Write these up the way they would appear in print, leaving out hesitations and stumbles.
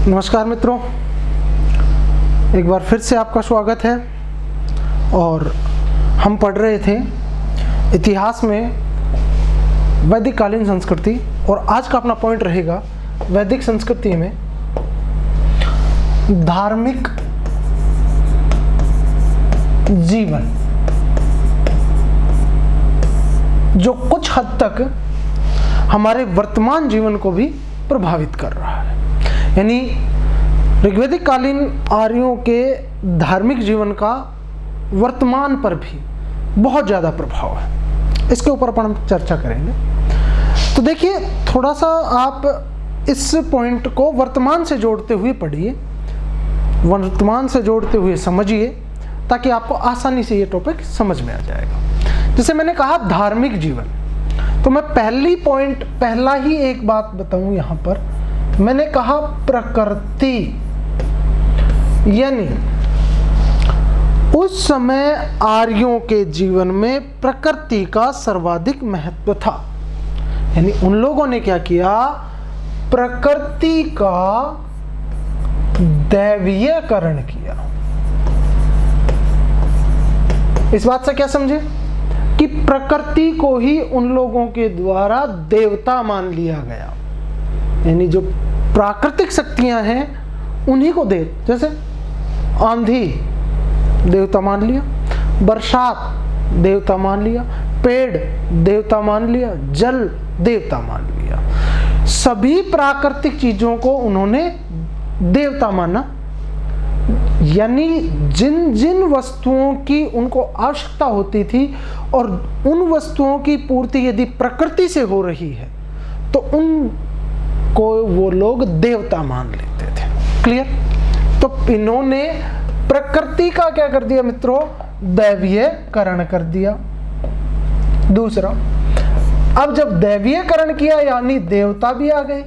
नमस्कार मित्रों, एक बार फिर से आपका स्वागत है। और हम पढ़ रहे थे इतिहास में वैदिक कालीन संस्कृति, और आज का अपना पॉइंट रहेगा वैदिक संस्कृति में धार्मिक जीवन, जो कुछ हद तक हमारे वर्तमान जीवन को भी प्रभावित कर रहा है। यानी ऋग्वैदिक कालीन आर्यों के धार्मिक जीवन का वर्तमान पर भी बहुत ज़्यादा प्रभाव है। इसके ऊपर अपन हम चर्चा करेंगे। तो देखिए, थोड़ा सा आप इस पॉइंट को वर्तमान से जोड़ते हुए पढ़िए, वर्तमान से जोड़ते हुए समझिए, ताकि आपको आसानी से ये टॉपिक समझ में आ जाएगा। जैसे मैंने कहा धार्मिक जीवन, तो मैं पहला ही एक बात बताऊं यहाँ पर। मैंने कहा प्रकृति, यानी उस समय आर्यों के जीवन में प्रकृति का सर्वाधिक महत्व था। यानी उन लोगों ने क्या किया, प्रकृति का दैवीयकरण किया। इस बात से क्या समझे कि प्रकृति को ही उन लोगों के द्वारा देवता मान लिया गया। यानी जो प्राकृतिक शक्तियां हैं उन्हीं को जैसे आंधी देवता मान लिया, बरसात देवता मान लिया, पेड़ देवता मान लिया, जल देवता मान लिया। सभी प्राकृतिक चीजों को उन्होंने देवता माना। यानी जिन जिन वस्तुओं की उनको आवश्यकता होती थी और उन वस्तुओं की पूर्ति यदि प्रकृति से हो रही है तो उनको वो लोग देवता मान लेते थे। क्लियर? तो इन्होंने प्रकृति का क्या कर दिया मित्रों, दैवीयकरण कर दिया। दूसरा, अब जब दैवीयकरण किया यानी देवता भी आ गए,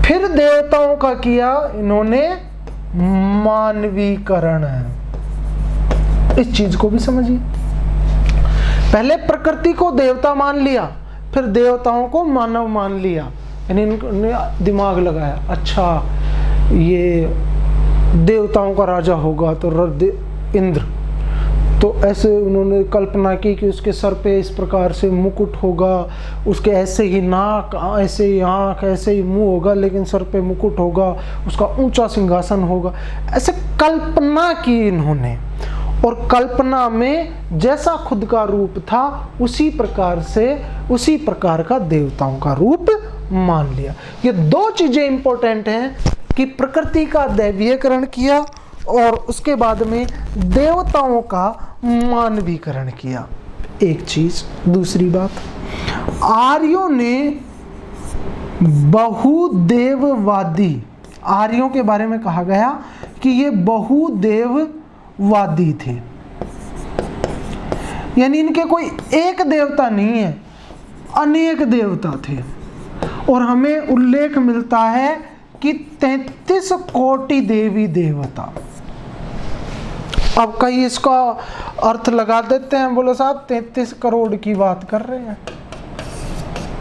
फिर देवताओं का किया इन्होंने मानवीकरण। इस चीज को भी समझिए। पहले प्रकृति को देवता मान लिया, फिर देवताओं को मानव मान लिया। यानी इन्होंने दिमाग लगाया, अच्छा ये देवताओं का राजा होगा तो इंद्र, तो ऐसे उन्होंने कल्पना की कि उसके सर पे इस प्रकार से मुकुट होगा, उसके ऐसे ही नाक, ऐसे ही आँख, ऐसे ही मुंह होगा, लेकिन सर पे मुकुट होगा, उसका ऊंचा सिंहासन होगा। ऐसे कल्पना की इन्होंने, और कल्पना में जैसा खुद का रूप था उसी प्रकार का देवताओं का रूप मान लिया। ये दो चीजें इंपॉर्टेंट हैं कि प्रकृति का दैवीयकरण किया और उसके बाद में देवताओं का मानवीकरण किया। एक चीज। दूसरी बात, आर्यों ने बहुदेववादी, आर्यों के बारे में कहा गया कि ये बहुदेववादी थे। यानी इनके कोई एक देवता नहीं है, अनेक देवता थे। और हमें उल्लेख मिलता है कि 33 कोटि देवी देवता। अब कई इसका अर्थ लगा देते हैं, बोलो साहब 33 करोड़ की बात कर रहे हैं।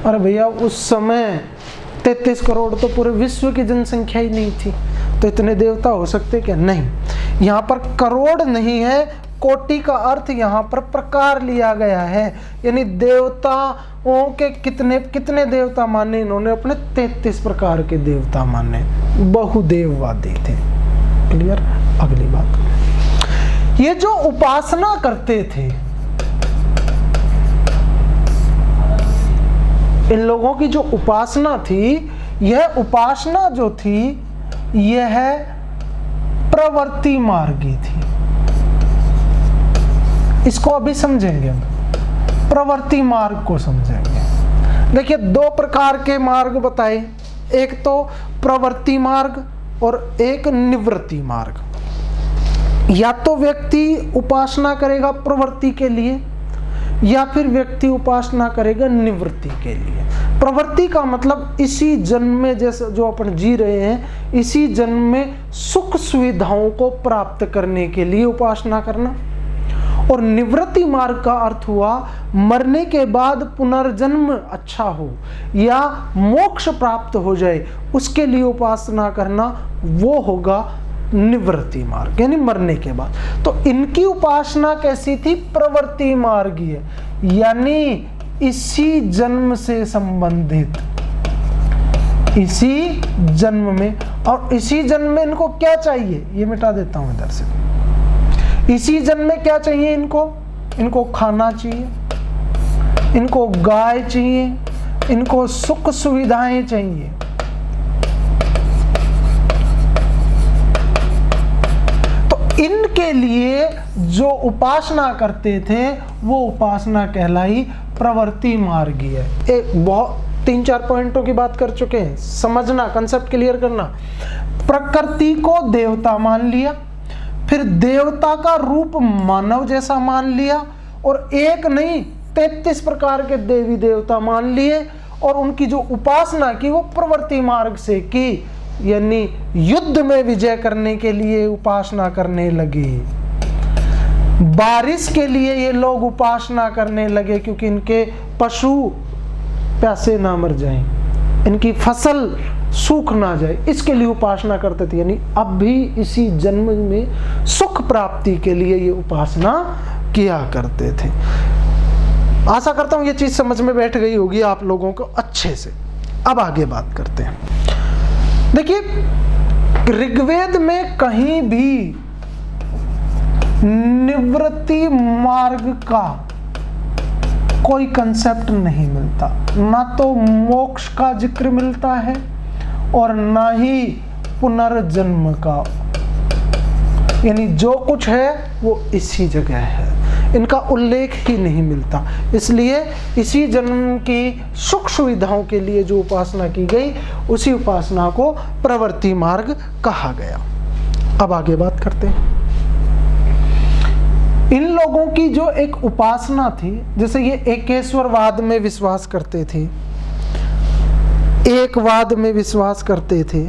अरे भैया, उस समय 33 करोड़ तो पूरे विश्व की जनसंख्या ही नहीं थी, तो इतने देवता हो सकते क्या? नहीं। यहाँ पर करोड़ नहीं है, कोटि का अर्थ यहाँ पर प्रकार लिया गया है। यानी देवताओं के कितने देवता माने इन्होंने अपने? 33 प्रकार के देवता माने, बहुदेववादी थे। क्लियर? अगली बात, ये जो उपासना करते थे, इन लोगों की जो उपासना थी, यह उपासना जो थी यह प्रवृत्ति मार्गी थी। इसको अभी समझेंगे हम, प्रवृत्ति मार्ग को समझेंगे। देखिए, दो प्रकार के मार्ग बताए, एक तो प्रवृत्ति मार्ग और एक निवृत्ति मार्ग। या तो व्यक्ति उपासना करेगा प्रवृत्ति के लिए, या फिर व्यक्ति उपासना करेगा निवृत्ति के लिए। प्रवृत्ति का मतलब इसी जन्म में, जैसे जो अपन जी रहे हैं, इसी जन्म में सुख सुविधाओं को प्राप्त करने के लिए उपासना करना। और निवृत्ति मार्ग का अर्थ हुआ मरने के बाद पुनर्जन्म अच्छा हो या मोक्ष प्राप्त हो जाए, उसके लिए उपासना करना, वो होगा निवृत्ति मार्ग, यानी मरने के बाद। तो इनकी उपासना कैसी थी? प्रवृत्ति मार्गीय, यानी इसी जन्म से संबंधित, इसी जन्म में। और इसी जन्म में इनको क्या चाहिए, ये मिटा देता हूं इधर से। इसी जन्म में क्या चाहिए इनको? इनको खाना चाहिए, इनको गाय चाहिए, इनको सुख सुविधाएं चाहिए। तो इनके लिए जो उपासना करते थे वो उपासना कहलाई प्रवृत्ति मार्गीय। एक बहुत 3-4 पॉइंटों की बात कर चुके हैं, समझना, कंसेप्ट क्लियर करना। प्रकृति को देवता मान लिया, फिर देवता का रूप मानव जैसा मान लिया, और एक नहीं 33 प्रकार के देवी देवता मान लिए, और उनकी जो उपासना की वो प्रवृत्ति मार्ग से की, यानी युद्ध में विजय करने के लिए उपासना करने लगे। बारिश के लिए ये लोग उपासना करने लगे, क्योंकि इनके पशु प्यासे ना मर जाएं, इनकी फसल सूख ना जाए, इसके लिए उपासना करते थे। यानी अब भी इसी जन्म में सुख प्राप्ति के लिए ये उपासना किया करते थे। आशा करता हूं ये चीज समझ में बैठ गई होगी आप लोगों को अच्छे से। अब आगे बात करते हैं। देखिए, ऋग्वेद में कहीं भी निवृत्ति मार्ग का कोई कंसेप्ट नहीं मिलता, ना तो मोक्ष का जिक्र मिलता है और ना ही पुनर्जन्म का। यानी जो कुछ है वो इसी जगह है, इनका उल्लेख ही नहीं मिलता। इसलिए इसी जन्म की सुख सुविधाओं के लिए जो उपासना की गई, उसी उपासना को प्रवृत्ति मार्ग कहा गया। अब आगे बात करते हैं। इन लोगों की जो एक उपासना थी, जैसे ये एकेश्वरवाद में विश्वास करते थे, एकवाद में विश्वास करते थे,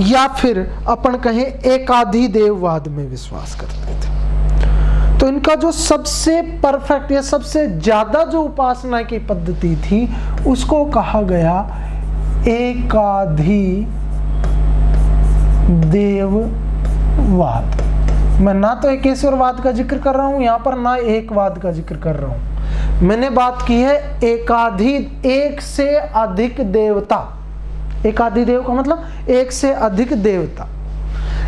या फिर अपन कहें एकाधि देववाद में विश्वास करते थे। तो इनका जो सबसे परफेक्ट या सबसे ज्यादा जो उपासना की पद्धति थी, उसको कहा गया एकाधि देववाद। मैं ना तो एकेश्वरवाद का जिक्र कर रहा हूं यहां पर, ना एकवाद का जिक्र कर रहा हूं। मैंने बात की है एकाधि, एक से अधिक देवता। एकाधि देव का मतलब एक से अधिक देवता।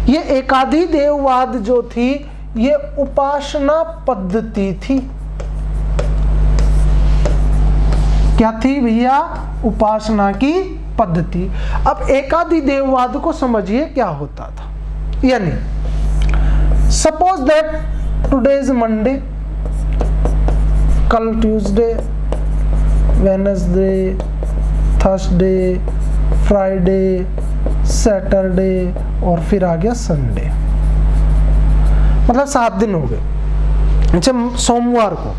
ये एकाधि देववाद जो थी, ये उपासना पद्धति थी। क्या थी भैया? उपासना की पद्धति। अब एकाधि देववाद को समझिए क्या होता था। यानी suppose that today is Monday, कल Tuesday, Wednesday, Thursday, Friday, Saturday और फिर आ गया संडे। मतलब 7 दिन हो गए। अच्छा, सोमवार को,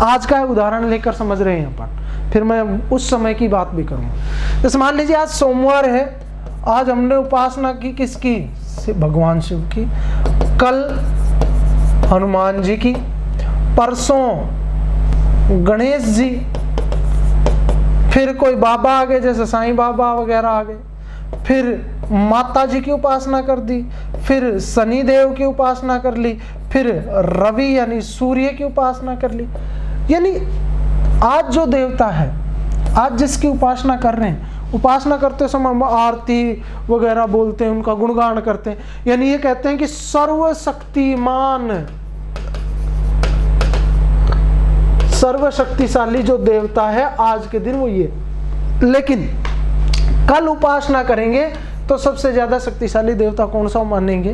आज का उदाहरण लेकर समझ रहे हैं अपन, फिर मैं उस समय की बात भी करूंगा। जैसे मान लीजिए आज सोमवार है, आज हमने उपासना की किसकी? भगवान शिव की। कल हनुमान जी की, परसों गणेश जी, फिर कोई बाबा आ गए जैसे साईं बाबा वगैरह आ गए, फिर माता जी की उपासना कर दी, फिर शनि देव की उपासना कर ली, फिर रवि यानी सूर्य की उपासना कर ली। यानी आज जो देवता है, आज जिसकी उपासना कर रहे हैं, उपासना करते समय आरती वगैरह बोलते हैं, उनका गुणगान करते हैं। यानी ये कहते हैं कि सर्वशक्तिमान, सर्वशक्तिशाली जो देवता है आज के दिन वो ये। लेकिन कल उपासना करेंगे तो सबसे ज्यादा शक्तिशाली देवता कौन सा मानेंगे?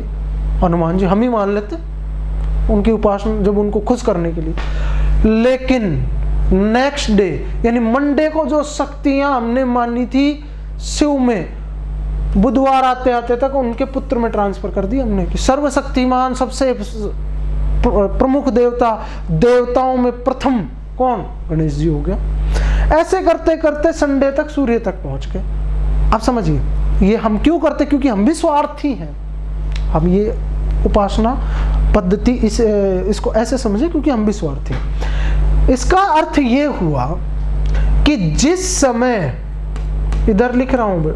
हनुमान जी। हम ही मान लेते उनकी उपासना जब उनको खुश करने के लिए। लेकिन नेक्स्ट डे यानी मंडे को जो शक्तियां हमने मानी थी शिव में, बुधवार आते आते तक उनके पुत्र में ट्रांसफर कर दी हमने कि सर्वशक्तिमान, सबसे प्रमुख देवता, देवताओं में प्रथम कौन? गणेश जी हो गया। ऐसे करते करते संडे तक, सूर्य तक पहुंच गए। आप समझिए ये हम क्यों करते? क्योंकि हम भी स्वार्थी हैं। हम ये उपासना पद्धति इसको ऐसे समझे क्योंकि हम भी स्वार्थी हैं। इसका अर्थ ये हुआ कि जिस समय, इधर लिख रहा हूं,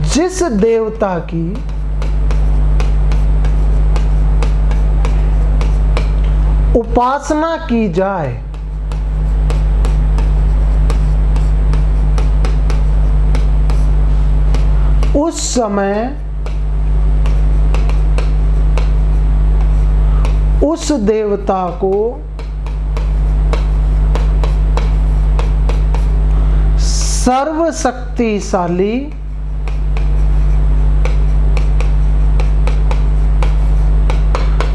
जिस देवता की उपासना की जाए उस समय उस देवता को सर्वशक्तिशाली,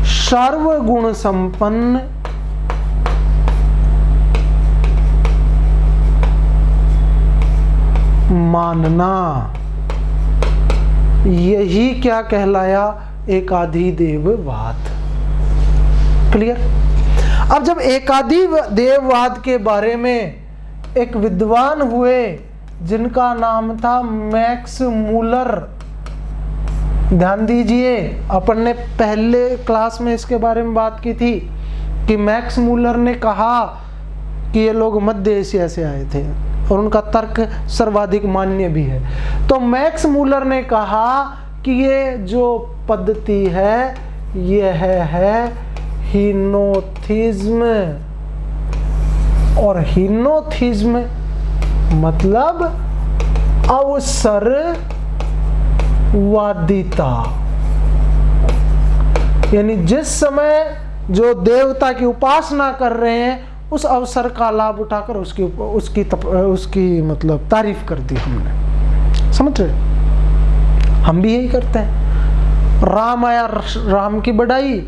सर्वगुण संपन्न, मानना, यही क्या कहलाया? एकाधि देववाद। क्लियर? अब जब एकाधि देववाद के बारे में एक विद्वान हुए जिनका नाम था मैक्स मूलर, ध्यान दीजिए, अपन ने पहले क्लास में इसके बारे में बात की थी कि मैक्स मूलर ने कहा कि ये लोग मध्य एशिया से आए थे और उनका तर्क सर्वाधिक मान्य भी है। तो मैक्स मूलर ने कहा कि ये जो पद्धति है यह है हीनोथिज्म, और हीनोथिज्म मतलब अवसरवादिता, यानी जिस समय जो देवता की उपासना कर रहे हैं उस अवसर का लाभ उठाकर उसकी मतलब तारीफ कर दी हमने। समझ रहे? हम भी यही करते हैं। राम आया, राम की बढ़ाई,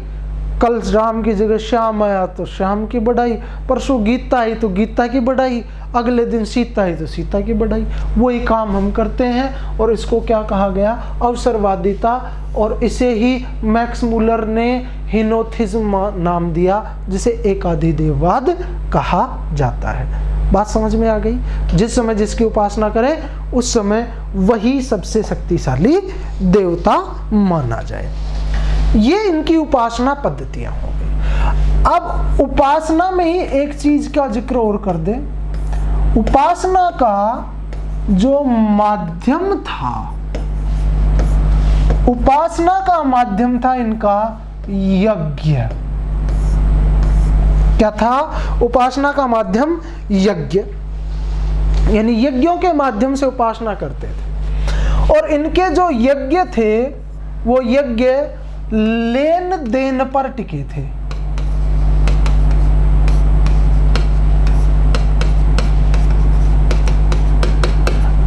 कल राम की जगह श्याम आया तो श्याम की बढ़ाई, परसों गीता आई तो गीता की बढ़ाई, अगले दिन सीता आई तो सीता की बढ़ाई। वही काम हम करते हैं और इसको क्या कहा गया? अवसरवादिता। और इसे ही मैक्स मूलर ने हीनोथिज्म नाम दिया, जिसे एकाधि देववाद कहा जाता है। बात समझ में आ गई? जिस समय जिसकी उपासना करें उस समय वही सबसे शक्तिशाली देवता माना जाए। ये इनकी उपासना पद्धतियां हो गई। अब उपासना में ही एक चीज का जिक्र और कर दें। उपासना का जो माध्यम था, उपासना का माध्यम था इनका यज्ञ। क्या था? उपासना का माध्यम यज्ञ, यानी यज्ञों के माध्यम से उपासना करते थे। और इनके जो यज्ञ थे वो यज्ञ लेन देन पर टिके थे।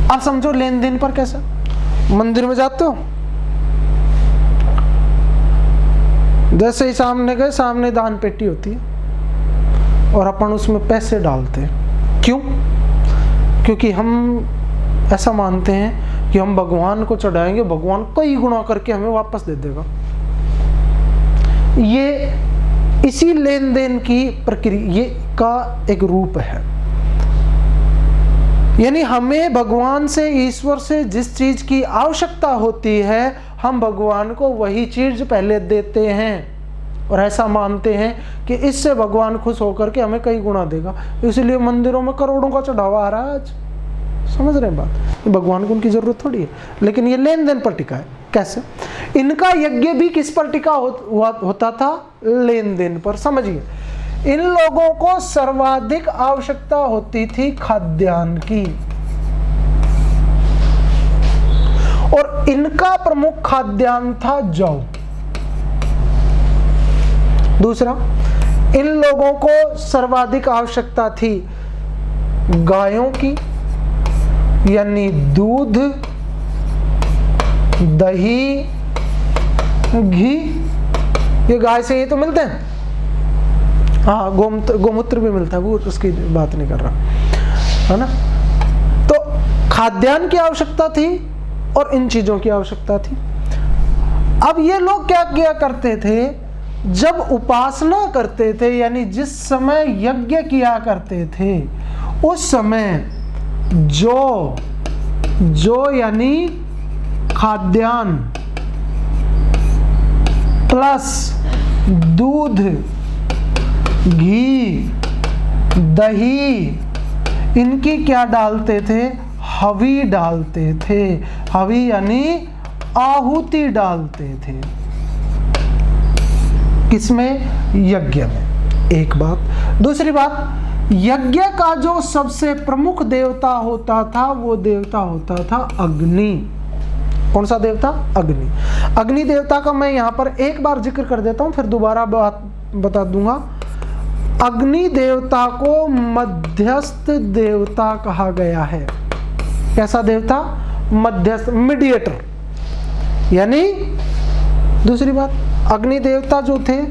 आप समझो लेन देन पर कैसा? मंदिर में जाते हो, जैसे ही सामने गए, सामने दान पेटी होती है और अपन उसमें पैसे डालते हैं। क्यों? क्योंकि हम ऐसा मानते हैं कि हम भगवान को चढ़ाएंगे, भगवान कई गुना करके हमें वापस दे देगा। ये इसी लेन देन की प्रक्रिया का एक रूप है। यानी हमें भगवान से, ईश्वर से जिस चीज की आवश्यकता होती है हम भगवान को वही चीज पहले देते हैं और ऐसा मानते हैं कि इससे भगवान खुश होकर के हमें कई गुना देगा। इसलिए मंदिरों में करोड़ों का चढ़ावा आ रहा है आज। समझ रहे हैं बात? भगवान को उनकी जरूरत थोड़ी है, लेकिन ये लेन देन पर टिका है। कैसे? इनका यज्ञ भी किस पर टिका होता था? लेन देन पर। समझिए, इन लोगों को सर्वाधिक आवश्यकता होती थी खाद्यान्न की, और इनका प्रमुख खाद्यान्न था जौ। दूसरा, इन लोगों को सर्वाधिक आवश्यकता थी गायों की, यानी दूध, दही, घी। ये गाय से ये तो मिलते हैं, हाँ, गोमूत्र भी मिलता है, वो उसकी बात नहीं कर रहा, है ना। तो खाद्यान्न की आवश्यकता थी और इन चीजों की आवश्यकता थी। अब ये लोग क्या किया करते थे? जब उपासना करते थे, यानी जिस समय यज्ञ किया करते थे उस समय जो यानी खाद्यान्न, प्लस दूध, घी, दही, इनकी क्या डालते थे? हवी डालते थे। हवी यानी आहुति डालते थे। किसमें? यज्ञ में। एक बात। दूसरी बात, यज्ञ का जो सबसे प्रमुख देवता होता था वो देवता होता था अग्नि। कौन सा देवता? अग्नि। अग्नि देवता का मैं यहाँ पर एक बार जिक्र कर देता हूँ, फिर दोबारा बात बता दूंगा। अग्नि देवता को मध्यस्थ देवता कहा गया है। कैसा देवता? मध्यस्थ, मीडिएटर। यानी दूसरी बात, अग्नि देवता जो थे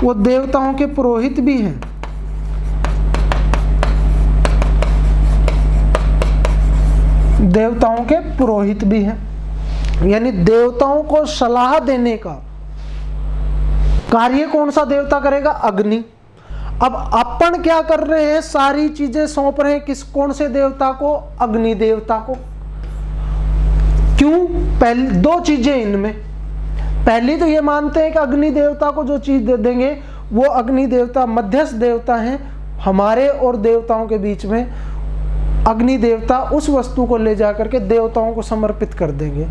वो देवताओं के पुरोहित भी हैं। देवताओं के पुरोहित भी हैं, यानी देवताओं को सलाह देने का कार्य कौन सा देवता करेगा? अग्नि। अब अपन क्या कर रहे हैं? सारी चीजें सौंप रहे हैं किस, कौन से देवता को? अग्नि देवता को। क्यों? पहले दो चीजें इनमें। पहली तो ये मानते हैं कि अग्नि देवता को जो चीज दे देंगे वो अग्नि देवता मध्यस्थ देवता हैं हमारे और देवताओं के बीच में। अग्नि देवता उस वस्तु को ले जाकर के देवताओं को समर्पित कर देंगे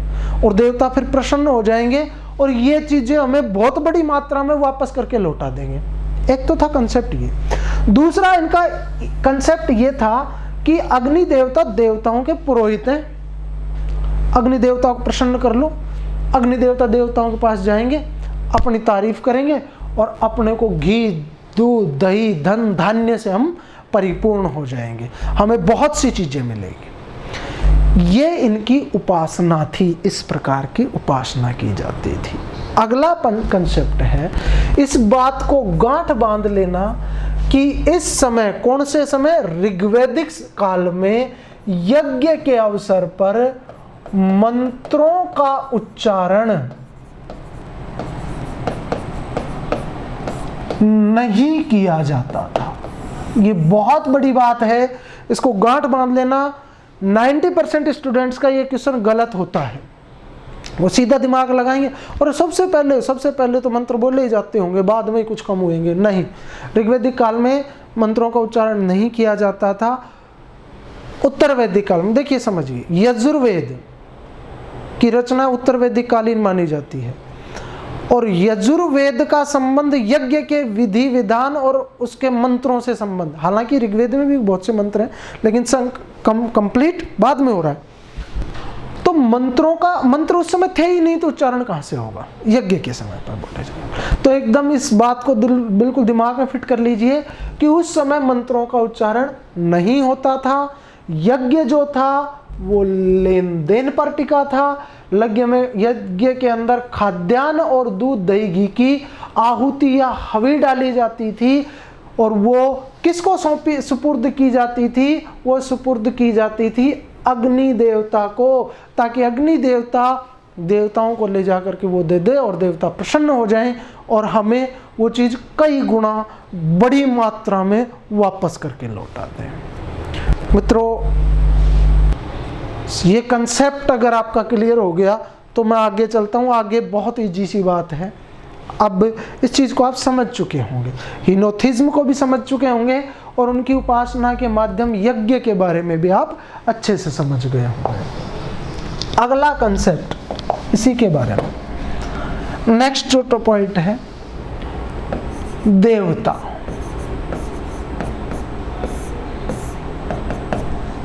और देवता फिर प्रसन्न हो जाएंगे और ये चीजें हमें बहुत बड़ी मात्रा में वापस करके लौटा देंगे। एक तो था कंसेप्ट ये। दूसरा इनका कंसेप्ट ये था कि अग्नि देवता देवताओं के पुरोहित हैं। अग्नि देवता को प्रसन्न कर लो, अग्नि देवता देवताओं के पास जाएंगे, अपनी तारीफ करेंगे और अपने को घी, दूध, दही, धन, धान्य से हम परिपूर्ण हो जाएंगे, हमें बहुत सी चीजें मिलेगी। ये इनकी उपासना थी, इस प्रकार की उपासना की जाती थी। अगला कंसेप्ट है, इस बात को गांठ बांध लेना कि इस समय, कौन से समय? ऋग्वैदिक काल में यज्ञ के अवसर पर मंत्रों का उच्चारण नहीं किया जाता था। ये बहुत बड़ी बात है, इसको गांठ बांध लेना। 90% स्टूडेंट्स का ये क्वेश्चन गलत होता है। वो सीधा दिमाग लगाएंगे और सबसे पहले तो मंत्र बोले ही जाते होंगे, बाद में कुछ कम होंगे। नहीं, ऋग्वैदिक काल में मंत्रों का उच्चारण नहीं किया जाता था। उत्तर वैदिक काल में देखिए, समझिए, यजुर्वेद की रचना उत्तर वैदिक कालीन मानी जाती है और यजुर्वेद का संबंध यज्ञ के विधि विधान और उसके मंत्रों से संबंध। हालांकि ऋग्वेद में भी बहुत से मंत्र हैं, लेकिन कंप्लीट बाद में हो रहा है। तो मंत्र उस समय थे ही नहीं, तो उच्चारण कहां से होगा? यज्ञ के समय पर बोले जाए। तो एकदम इस बात को बिल्कुल दिमाग में फिट कर लीजिए कि उस समय मंत्रों का उच्चारण नहीं होता था। यज्ञ जो था वो लेन देन पर टिका था। यज्ञ के अंदर खाद्यान्न और दूध, दही, घी की आहुति या हवी डाली जाती थी और वो किसको सुपुर्द की जाती थी? वो सुपुर्द की जाती थी अग्नि देवता को, ताकि अग्नि देवता देवताओं को ले जाकर के वो दे दे और देवता प्रसन्न हो जाएं और हमें वो चीज़ कई गुना बड़ी मात्रा में वापस करके लौटा दें। मित्रों, ये कंसेप्ट अगर आपका क्लियर हो गया तो मैं आगे चलता हूँ। आगे बहुत इजी सी बात है। अब इस चीज़ को आप समझ चुके होंगे, हिनोथिज्म को भी समझ चुके होंगे और उनकी उपासना के माध्यम यज्ञ के बारे में भी आप अच्छे से समझ गए होंगे। अगला कंसेप्ट इसी के बारे में, नेक्स्ट जो पॉइंट है, देवता।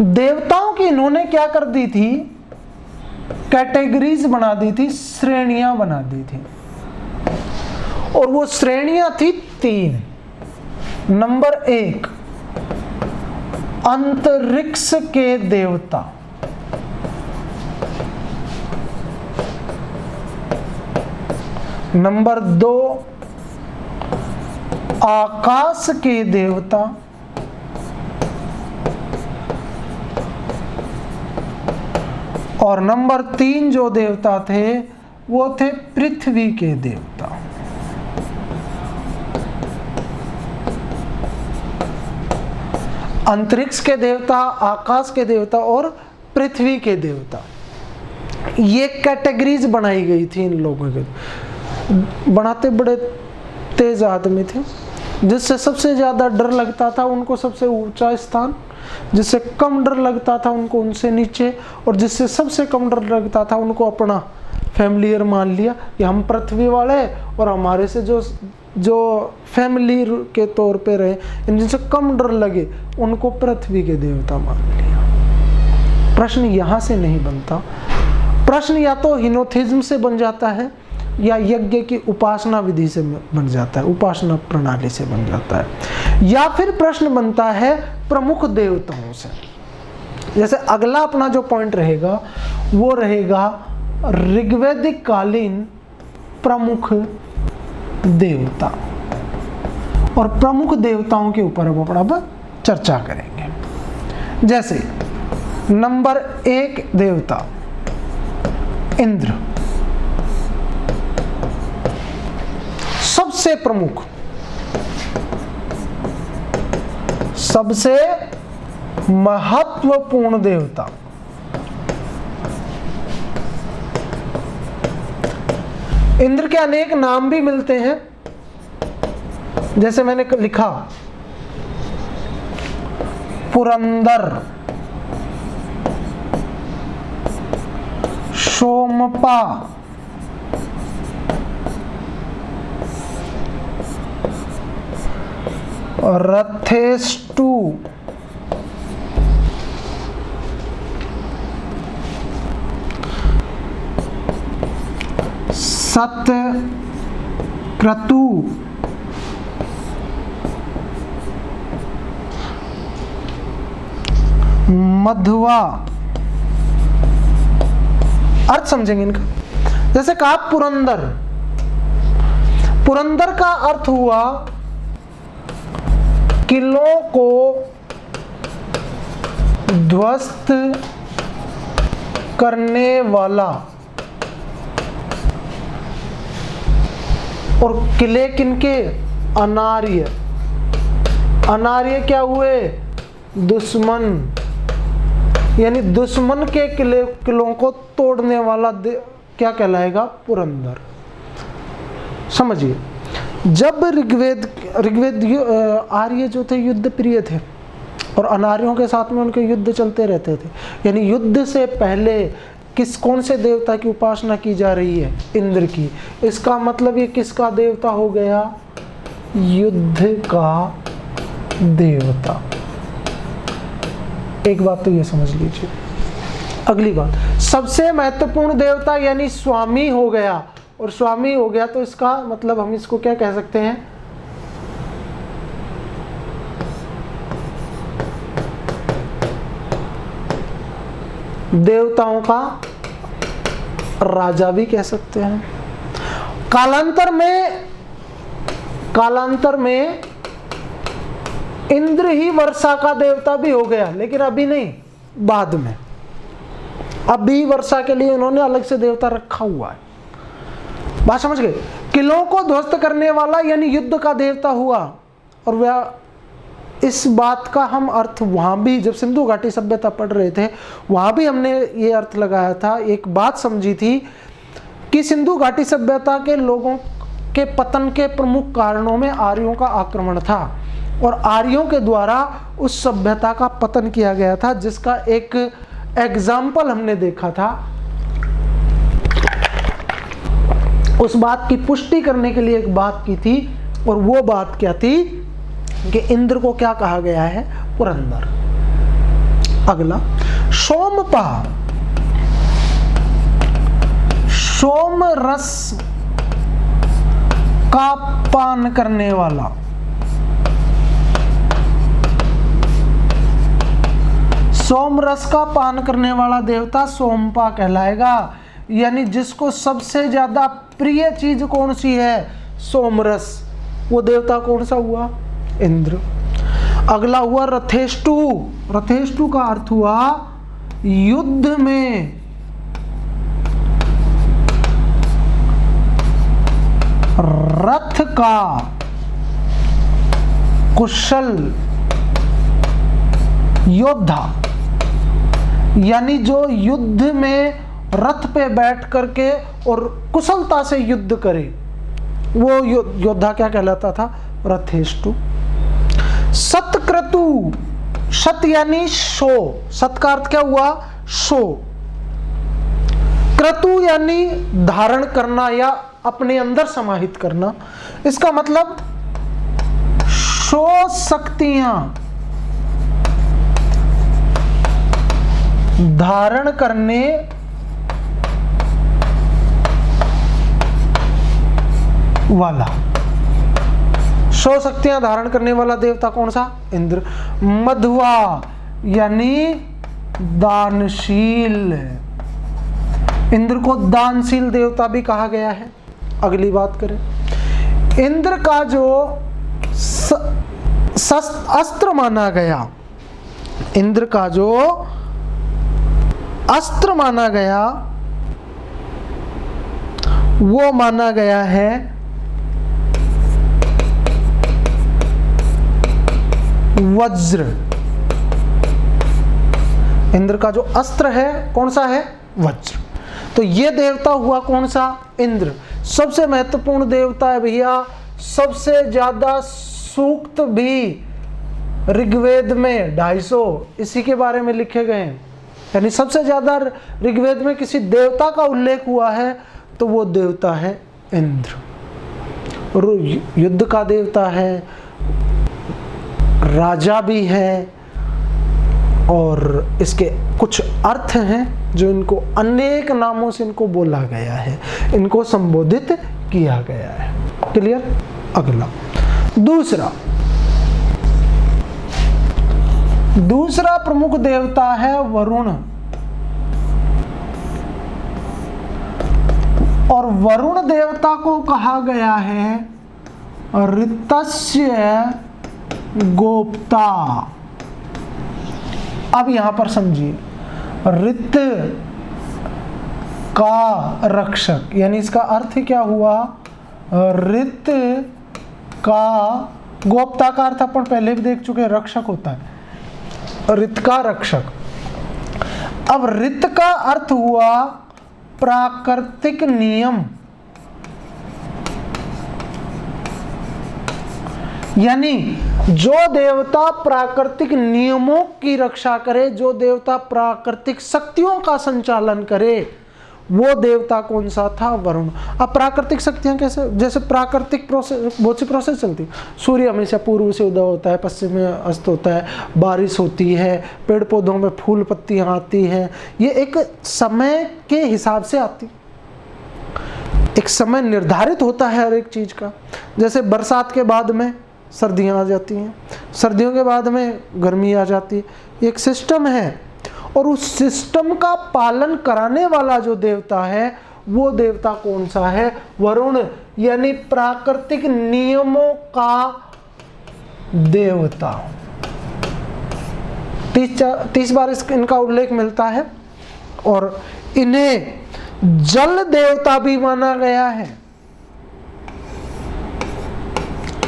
देवताओं की इन्होंने क्या कर दी थी? कैटेगरीज बना दी थी, श्रेणियां बना दी थी और वो श्रेणियां थी 3। नंबर 1, अंतरिक्ष के देवता। नंबर 2, आकाश के देवता। और नंबर 3 जो देवता थे वो थे पृथ्वी के देवता। अंतरिक्ष के देवता, आकाश के देवता और पृथ्वी के देवता, ये कैटेगरीज बनाई गई थी इन लोगों के। बनाते बड़े तेज आदमी थे। जिससे सबसे ज्यादा डर लगता था उनको सबसे ऊंचा स्थान, जिससे कम डर लगता था उनको उनसे नीचे, और जिससे सबसे कम डर लगता था उनको अपना फैमिलियर मान लिया कि हम पृथ्वी वाले, और हमारे से जो फैमिली के तौर पे रहे, जिनसे कम डर लगे उनको पृथ्वी के देवता मान लिया। प्रश्न यहां से नहीं बनता, प्रश्न या तो हिनोथिज्म से बन जाता है या यज्ञ की उपासना विधि से बन जाता है, उपासना प्रणाली से बन जाता है, या फिर प्रश्न बनता है प्रमुख देवताओं से। जैसे अगला अपना जो पॉइंट रहेगा वो रहेगा ऋग्वैदिक कालीन प्रमुख देवता, और प्रमुख देवताओं के ऊपर अब चर्चा करेंगे। जैसे नंबर 1 देवता इंद्र, सबसे प्रमुख, सबसे महत्वपूर्ण देवता। इंद्र के अनेक नाम भी मिलते हैं, जैसे मैंने लिखा पुरंदर, सोमपा, रथेष्टु, सतक्रतु, मध्वा। अर्थ समझेंगे इनका। जैसे कहा पुरंदर, पुरंदर का अर्थ हुआ किलों को ध्वस्त करने वाला, और किले किनके? अनार्य। अनार्य क्या हुए? दुश्मन, यानी दुश्मन के किलों को तोड़ने वाला क्या कहलाएगा? पुरंदर। समझिए, जब ऋग्वेद आर्य जो थे युद्ध प्रिय थे, और अनार्यों के साथ में उनके युद्ध चलते रहते थे, यानी युद्ध से पहले कौन से देवता की उपासना की जा रही है? इंद्र की। इसका मतलब ये किसका देवता हो गया? युद्ध का देवता। एक बात तो ये समझ लीजिए। अगली बात, सबसे महत्वपूर्ण देवता यानी स्वामी हो गया, और स्वामी हो गया तो इसका मतलब हम इसको क्या कह सकते हैं? देवताओं का राजा भी कह सकते हैं। कालांतर में इंद्र ही वर्षा का देवता भी हो गया, लेकिन अभी नहीं, बाद में। अभी वर्षा के लिए उन्होंने अलग से देवता रखा हुआ है। बात समझ गए? किलों को ध्वस्त करने वाला यानी युद्ध का देवता हुआ, और वह इस बात का हम अर्थ वहां भी जब सिंधु घाटी सभ्यता पढ़ रहे थे वहां भी हमने ये अर्थ लगाया था। एक बात समझी थी कि सिंधु घाटी सभ्यता के लोगों के पतन के प्रमुख कारणों में आर्यों का आक्रमण था, और आर्यों के द्वारा उस सभ्यता का पतन किया गया था, जिसका एक एग्जाम्पल हमने देखा था। उस बात की पुष्टि करने के लिए एक बात की थी, और वो बात क्या थी कि इंद्र को क्या कहा गया है? पुरंदर। अगला सोमपा, सोम रस का पान करने वाला। सोम रस का पान करने वाला देवता सोमपा कहलाएगा, यानी जिसको सबसे ज्यादा प्रिय चीज कौन सी है? सोमरस। वो देवता कौन सा हुआ? इंद्र। अगला हुआ रथेष्टु। रथेष्टु का अर्थ हुआ युद्ध में रथ का कुशल योद्धा, यानी जो युद्ध में रथ पे बैठ करके और कुशलता से युद्ध करे, वो योद्धा क्या कहलाता था? रथेष्टु। सतक्रतु, सत यानी शो, सत का अर्थ क्या हुआ? शो। क्रतु यानी धारण करना या अपने अंदर समाहित करना। इसका मतलब शो शक्तियां धारण करने वाला, शो शक्तियां धारण करने वाला देवता कौन सा? इंद्र। मध्वा यानी दानशील, इंद्र को दानशील देवता भी कहा गया है। अगली बात करें, इंद्र का जो अस्त्र माना गया, इंद्र का जो अस्त्र माना गया वो माना गया है वज्र। इंद्र का जो अस्त्र है कौन सा है? वज्र। तो ये देवता हुआ कौन सा? इंद्र। सबसे महत्वपूर्ण देवता है भैया, सबसे ज्यादा सूक्त भी ऋग्वेद में 250 इसी के बारे में लिखे गए हैं। यानी सबसे ज्यादा ऋग्वेद में किसी देवता का उल्लेख हुआ है तो वो देवता है इंद्र। युद्ध का देवता है, राजा भी है, और इसके कुछ अर्थ हैं जो इनको अनेक नामों से इनको बोला गया है, इनको संबोधित किया गया है। क्लियर? अगला दूसरा प्रमुख देवता है वरुण। और वरुण देवता को कहा गया है ऋतस्य गोप्ता। अब यहां पर समझिए, ऋत का रक्षक, यानी इसका अर्थ क्या हुआ? ऋत का, गोप्ता का अर्थ अपन पहले भी देख चुके हैं, रक्षक होता है, ऋत का रक्षक। अब ऋत का अर्थ हुआ प्राकृतिक नियम, यानी जो देवता प्राकृतिक नियमों की रक्षा करे, जो देवता प्राकृतिक शक्तियों का संचालन करे, वो देवता कौन सा था? वरुण। अब प्राकृतिक शक्तियां कैसे? जैसे प्राकृतिक प्रोसेस, बहुत सी प्रोसेस चलती है। सूर्य हमेशा पूर्व से उदय होता है, पश्चिम में अस्त होता है, बारिश होती है, पेड़ पौधों में फूल पत्तियां आती हैं, ये एक समय के हिसाब से आती, एक समय निर्धारित होता है हर एक चीज का। जैसे बरसात के बाद में सर्दियां आ जाती हैं, सर्दियों के बाद में गर्मी आ जाती है, एक सिस्टम है। और उस सिस्टम का पालन कराने वाला जो देवता है वो देवता कौन सा है? वरुण, यानी प्राकृतिक नियमों का देवता। 30 बार इनका उल्लेख मिलता है। और इन्हें जल देवता भी माना गया है।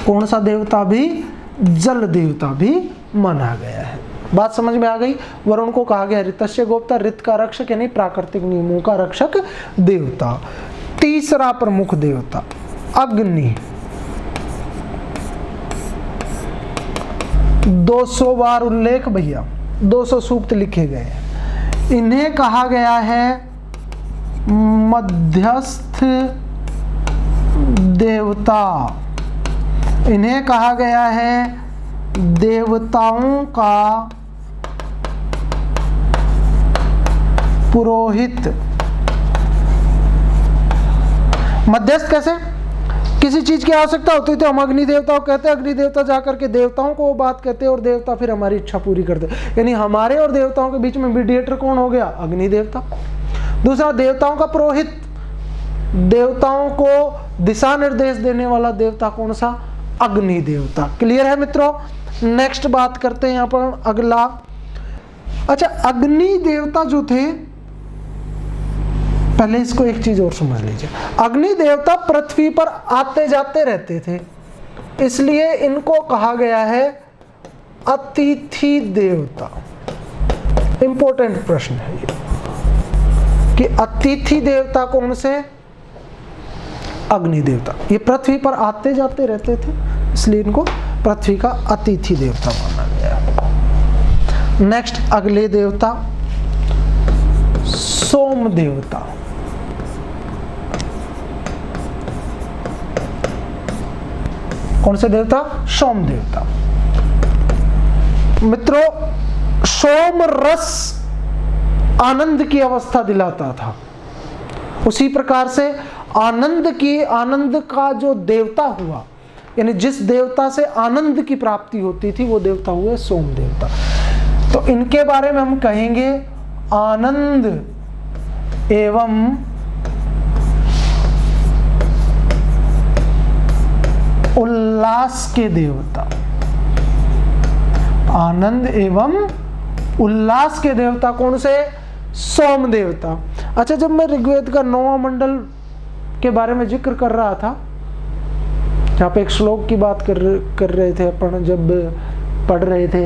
कौन सा देवता भी? जल देवता भी माना गया है। बात समझ में आ गई? वरुण को कहा गया ऋतस्य गोप्ता, ऋत का रक्षक यानी प्राकृतिक नियमों का रक्षक देवता। तीसरा प्रमुख देवता अग्नि। 200 बार उल्लेख भैया, 200 सूक्त लिखे गए हैं। इन्हें कहा गया है मध्यस्थ देवता, इन्हें कहा गया है देवताओं का पुरोहित। मध्यस्थ कैसे? किसी चीज की आवश्यकता होती है तो हम अग्नि देवता को कहते हैं, अग्नि देवता जाकर के देवताओं को वो बात कहते हैं और देवता फिर हमारी इच्छा पूरी करते हैं। यानी हमारे और देवताओं के बीच में मीडिएटर कौन हो गया? अग्नि देवता। दूसरा देवताओं का पुरोहित, देवताओं को दिशा निर्देश देने वाला देवता कौन सा? अग्नि देवता। क्लियर है मित्रों? नेक्स्ट बात करते हैं यहां पर अगला। अच्छा, अग्नि देवता जो थे, पहले इसको एक चीज और समझ लीजिए। अग्नि देवता पृथ्वी पर आते जाते रहते थे, इसलिए इनको कहा गया है अतिथि देवता। इंपॉर्टेंट प्रश्न है ये कि अतिथि देवता कौन से? अग्नि देवता। ये पृथ्वी पर आते जाते रहते थे, इसलिए इनको पृथ्वी का अतिथि देवता माना गया। नेक्स्ट अगले देवता सोम देवता। कौन से देवता? सोम देवता। मित्रों, सोम रस आनंद की अवस्था दिलाता था, उसी प्रकार से आनंद का जो देवता हुआ, यानी जिस देवता से आनंद की प्राप्ति होती थी वो देवता हुए सोम देवता। तो इनके बारे में हम कहेंगे आनंद एवं उल्लास के देवता। आनंद एवं उल्लास के देवता कौन से? सोम देवता। अच्छा, जब मैं ऋग्वेद का 9वां मंडल के बारे में जिक्र कर रहा था, जहाँ पे एक श्लोक की बात कर रहे थे अपन, जब पढ़ रहे थे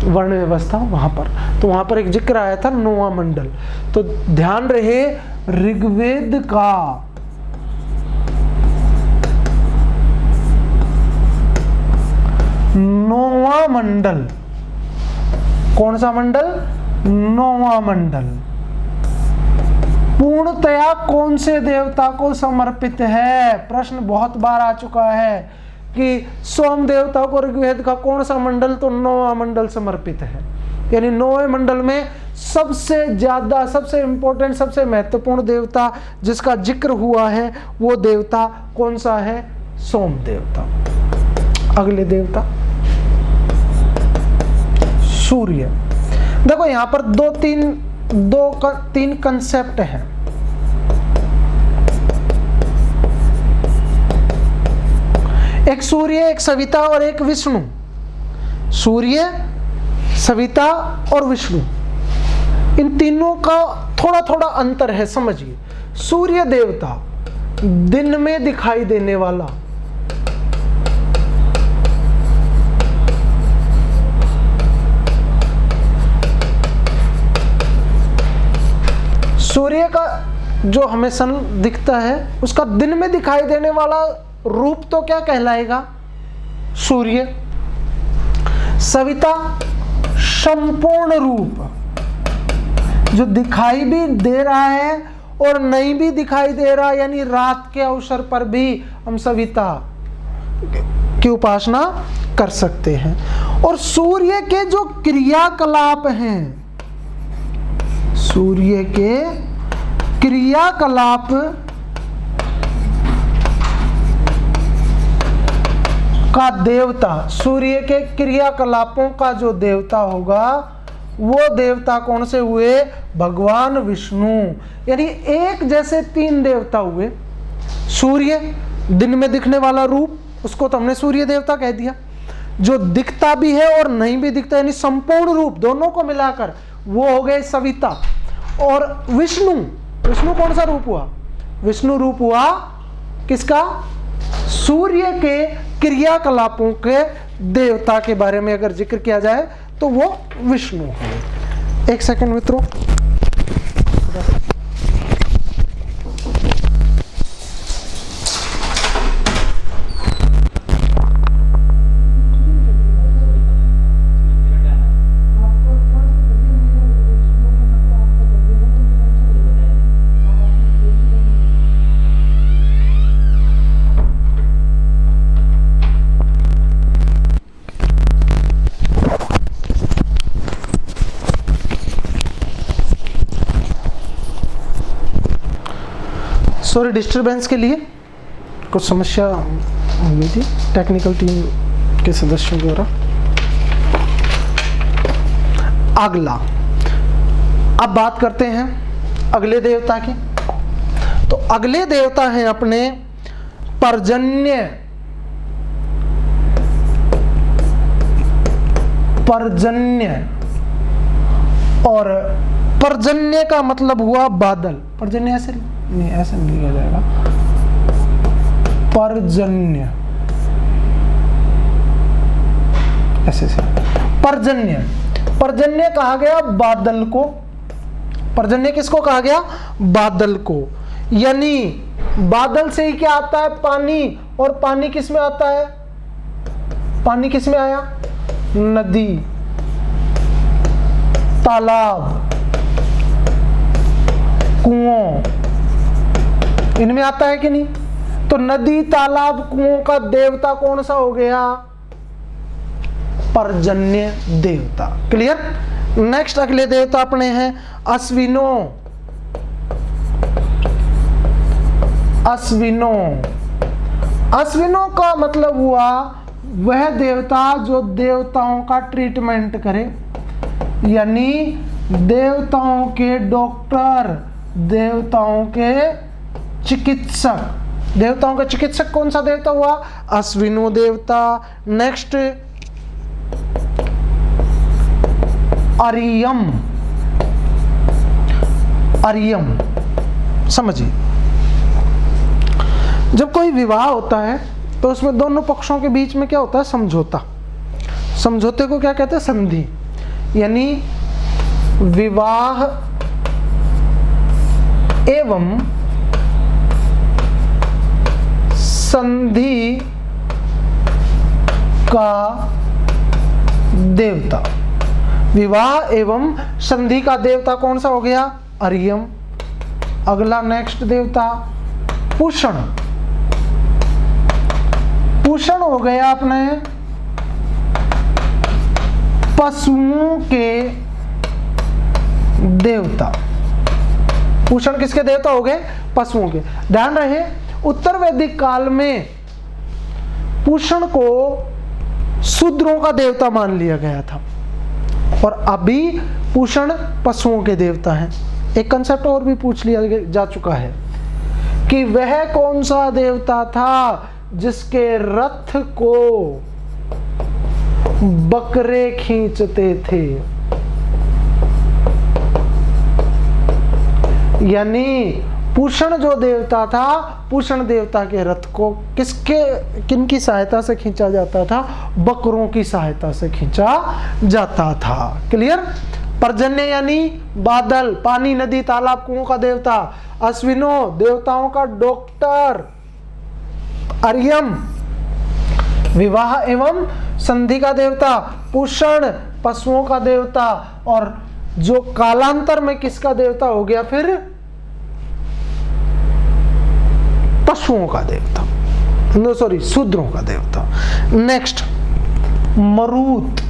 वर्ण व्यवस्था, वहां पर एक जिक्र आया था 9वां मंडल। तो ध्यान रहे, ऋग्वेद का 9वां मंडल, कौन सा मंडल? 9वां मंडल पूर्णतया कौन से देवता को समर्पित है? प्रश्न बहुत बार आ चुका है कि सोम देवता को ऋग्वेद का कौन सा मंडल? तो 9वां मंडल समर्पित है। यानी 9वें मंडल में सबसे ज्यादा, सबसे इंपॉर्टेंट, सबसे महत्वपूर्ण देवता जिसका जिक्र हुआ है वो देवता कौन सा है? सोम देवता। अगले देवता सूर्य। देखो यहां पर तीन कंसेप्ट हैं। एक सूर्य, एक सविता और एक विष्णु। सूर्य, सविता और विष्णु, इन तीनों का थोड़ा थोड़ा अंतर है, समझिए। सूर्य देवता दिन में दिखाई देने वाला, सूर्य का जो हमें सन दिखता है उसका दिन में दिखाई देने वाला रूप तो क्या कहलाएगा? सूर्य। सविता संपूर्ण रूप, जो दिखाई भी दे रहा है और नहीं भी दिखाई दे रहा, यानी रात के अवसर पर भी हम सविता की उपासना कर सकते हैं। और सूर्य के जो क्रियाकलाप हैं, सूर्य के क्रियाकलाप का देवता, सूर्य के क्रियाकलापों का जो देवता होगा वो देवता कौन से हुए? भगवान विष्णु। यानी एक जैसे तीन देवता हुए। सूर्य दिन में दिखने वाला रूप, उसको तो हमने सूर्य देवता कह दिया। जो दिखता भी है और नहीं भी दिखता, यानी संपूर्ण रूप, दोनों को मिलाकर वो हो गए सविता। और विष्णु, विष्णु कौन सा रूप हुआ? विष्णु रूप हुआ किसका? सूर्य के क्रियाकलापों के देवता के बारे में अगर जिक्र किया जाए तो वो विष्णु है। एक सेकंड मित्रों, सॉरी डिस्टरबेंस के लिए, कुछ समस्या हो गई थी टेक्निकल टीम के सदस्यों द्वारा। अगला, अब बात करते हैं अगले देवता की। तो अगले देवता हैं अपने पर्जन्य। पर्जन्य, और पर्जन्य का मतलब हुआ बादल। पर्जन्य ऐसे नहीं, ऐसे नहीं लिखा जाएगा, पर्जन्य ऐसे से। पर्जन्य, पर्जन्य कहा गया बादल को। पर्जन्य किसको कहा गया? बादल को। यानी बादल से ही क्या आता है? पानी। और पानी किस में आता है? पानी किस में आया? नदी, तालाब, कुओं, इनमें आता है कि नहीं? तो नदी, तालाब, कुओं का देवता कौन सा हो गया? पर्जन्य देवता। क्लियर? नेक्स्ट अगले देवता अपने हैं अश्विनो। अश्विनो, अश्विनों का मतलब हुआ वह देवता जो देवताओं का ट्रीटमेंट करे, यानी देवताओं के डॉक्टर, देवताओं के चिकित्सक। देवताओं का चिकित्सक कौन सा देवता हुआ? अश्विनो देवता। नेक्स्ट अरियम। अरियम समझिए, जब कोई विवाह होता है तो उसमें दोनों पक्षों के बीच में क्या होता है? समझौता। समझौते को क्या कहते हैं? संधि। यानी विवाह एवं संधि का देवता। विवाह एवं संधि का देवता कौन सा हो गया? अरियम। अगला नेक्स्ट देवता पूषण। पूषण हो गया अपने पशुओं के देवता। पूषण किसके देवता हो गए? पशुओं के। ध्यान रहे, उत्तर वैदिक काल में पूषण को शूद्रों का देवता मान लिया गया था, और अभी पूषण पशुओं के देवता हैं। एक कंसेप्ट और भी पूछ लिया जा चुका है कि वह कौन सा देवता था जिसके रथ को बकरे खींचते थे। यानी पूषण जो देवता था, पूषण देवता के रथ को किनकी सहायता से खींचा जाता था? बकरों की सहायता से खींचा जाता था। क्लियर? पर्जन्य यानी बादल, पानी, नदी, तालाब, कुओं का देवता। अश्विनो देवताओं का डॉक्टर। अर्यम विवाह एवं संधि का देवता। पूषण पशुओं का देवता। और जो कालांतर में किसका देवता हो गया फिर? पशुओं का देवता, नो सॉरी शूद्रों का देवता। नेक्स्ट मरुत।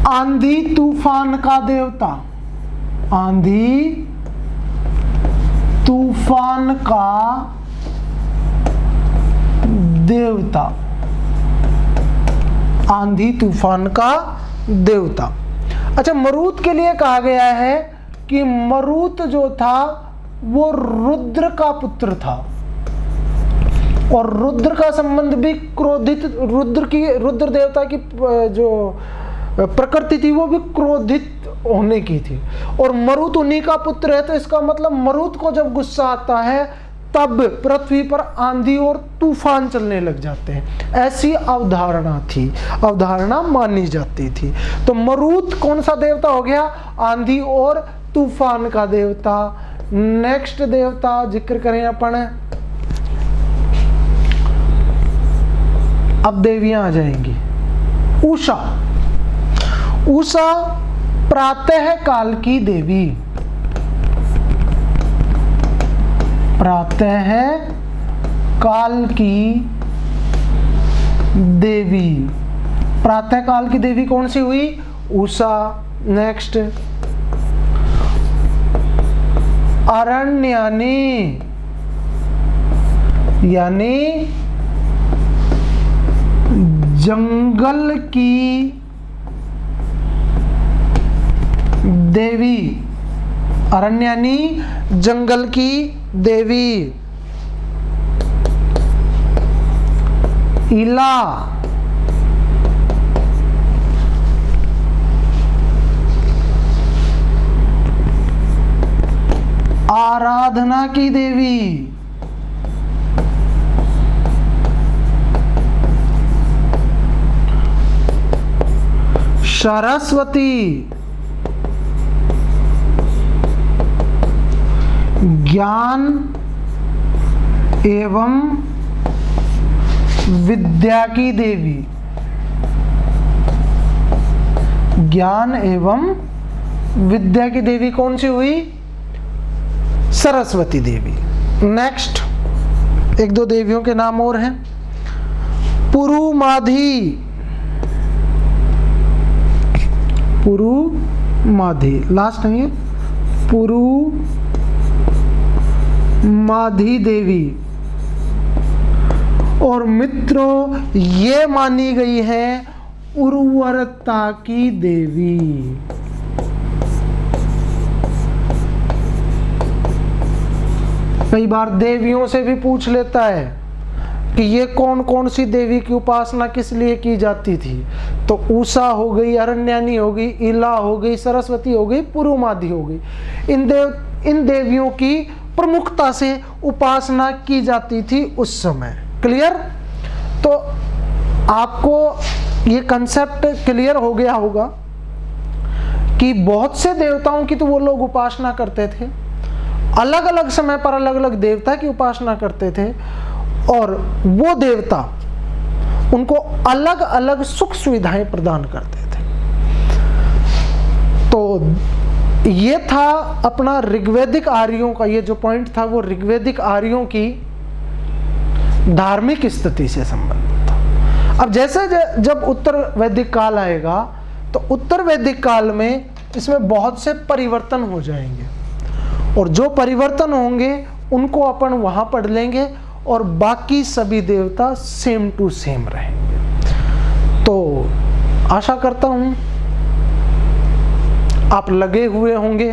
आंधी तूफान का देवता। आंधी तूफान का देवता। आंधी तूफान का देवता। अच्छा, मरुत के लिए कहा गया है कि मरुत जो था वो रुद्र का पुत्र था, और रुद्र का संबंध भी क्रोधित, रुद्र देवता की जो प्रकृति थी वो भी क्रोधित होने की थी, और मरुत उन्हीं का पुत्र है। तो इसका मतलब मरुत को जब गुस्सा आता है तब पृथ्वी पर आंधी और तूफान चलने लग जाते हैं, ऐसी अवधारणा थी, अवधारणा मानी जाती थी। तो मरुत कौन सा देवता हो गया? आंधी और तूफान का देवता। नेक्स्ट देवता जिक्र करें अपन, अब देवियां आ जाएंगी। उषा। उषा प्रातः काल की देवी। प्रातः काल की देवी। प्रातः काल की देवी कौन सी हुई? उषा। नेक्स्ट अरण्यानी, यानी जंगल की देवी। अरण्यानी जंगल की देवी। इला आराधना की देवी। सरस्वती ज्ञान एवं विद्या की देवी, ज्ञान एवं विद्या की देवी कौन सी हुई? सरस्वती देवी। नेक्स्ट एक दो देवियों के नाम और हैं। पुरुमाधी, पुरुमाधी लास्ट नहीं है, पुरुमाधी देवी। और मित्रों ये मानी गई है उर्वरता की देवी। कई बार देवियों से भी पूछ लेता है कि ये कौन कौन सी देवी की उपासना किस लिए की जाती थी, तो उषा हो गई, अरण्यानी हो गई, इला हो गई, सरस्वती हो गई, पुरुमाधी हो गई। इन देवियों की प्रमुखता से उपासना की जाती थी उस समय। क्लियर? तो आपको ये कंसेप्ट क्लियर हो गया होगा कि बहुत से देवताओं की तो वो लोग उपासना करते थे, अलग अलग समय पर अलग अलग देवता की उपासना करते थे, और वो देवता उनको अलग अलग सुख सुविधाएं प्रदान करते थे। तो ये था अपना ऋग्वैदिक आर्यों का, ये जो पॉइंट था वो ऋग्वैदिक आर्यों की धार्मिक स्थिति से संबंधित था। अब जैसे जब उत्तर वैदिक काल आएगा तो उत्तर वैदिक काल में इसमें बहुत से परिवर्तन हो जाएंगे, और जो परिवर्तन होंगे उनको अपन वहां पढ़ लेंगे, और बाकी सभी देवता सेम टू सेम रहेंगे। तो आशा करता हूं आप लगे हुए होंगे